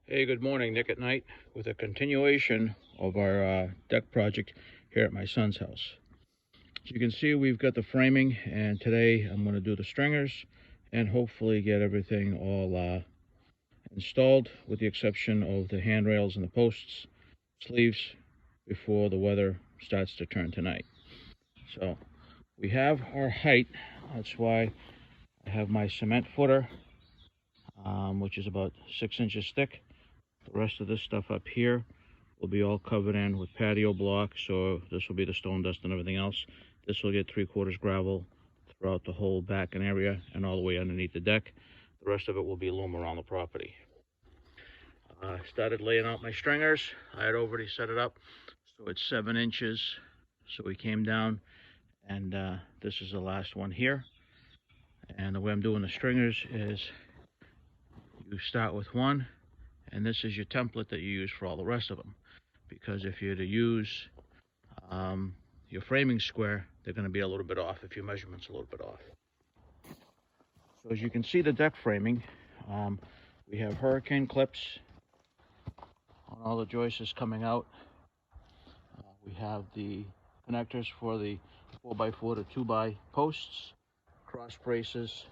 Hey, good morning. Nick at Night with a continuation of our deck project here at my son's house. As you can see, we've got the framing, and today I'm going to do the stringers and hopefully get everything all installed, with the exception of the handrails and the posts, sleeves, before the weather starts to turn tonight. So we have our height. That's why I have my cement footer, which is about 6 inches thick. The rest of this stuff up here will be all covered in with patio blocks, so this will be the stone dust and everything else. This will get 3/4 gravel throughout the whole back and area and all the way underneath the deck. The rest of it will be loom around the property. I started laying out my stringers. I had already set it up so it's 7 inches. So we came down, and this is the last one here. And the way I'm doing the stringers is you start with one, and this is your template that you use for all the rest of them. Because if you're to use your framing square, they're going to be a little bit off if your measurement's a little bit off. So as you can see, the deck framing, we have hurricane clips on all the joists coming out. We have the connectors for the 4x4 to 2x posts, cross braces.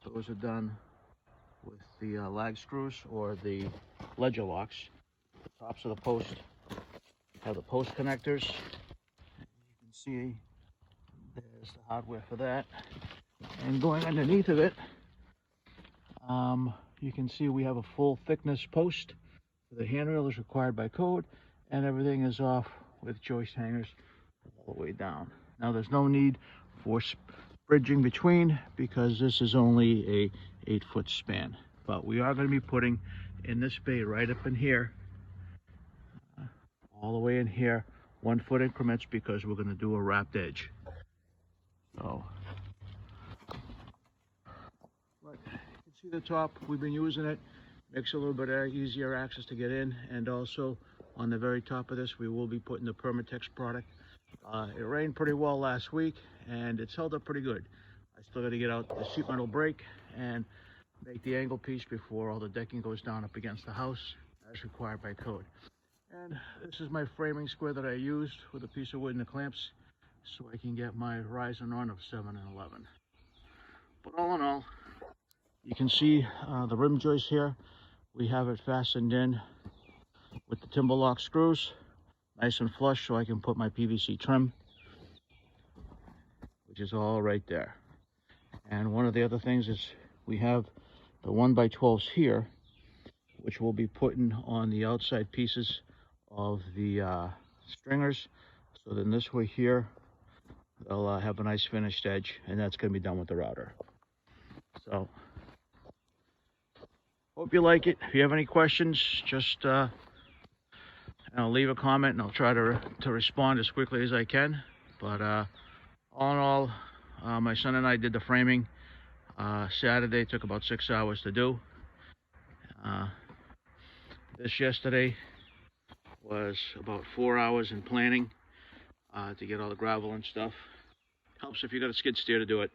Those are done with the lag screws or the ledger locks. The tops of the post have the post connectors. You can see there's the hardware for that. And going underneath of it, you can see we have a full thickness post. The handrail is required by code, and everything is off with joist hangers all the way down. Now there's no need for bridging between, because this is only a 8-foot span. But we are going to be putting in this bay right up in here, all the way in here, 1-foot increments, because we're going to do a wrapped edge. So, but you can see the top. We've been using it. Makes it a little bit easier access to get in, and also on the very top of this we will be putting the Permatex product. It rained pretty well last week and it's held up pretty good. I still got to get out the sheet metal brake and make the angle piece before all the decking goes down up against the house as required by code. And this is my framing square that I used with a piece of wood and the clamps so I can get my rise and run of 7 and 11. But all in all, you can see the rim joist here. We have it fastened in with the timber lock screws, nice and flush, so I can put my PVC trim, which is all right there. And one of the other things is we have the 1x12s here, which we'll be putting on the outside pieces of the stringers. So then this way here, they'll have a nice finished edge, and that's going to be done with the router. So hope you like it. If you have any questions, just leave a comment and I'll try to respond as quickly as I can. But all in all, my son and I did the framing Saturday. Took about 6 hours to do. This yesterday was about 4 hours in planning to get all the gravel and stuff. Helps if you got a skid steer to do it.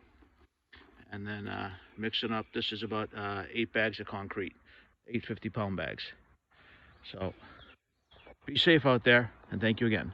And then mixing up, this is about 8 bags of concrete, 8 50-pound bags. So be safe out there, and thank you again.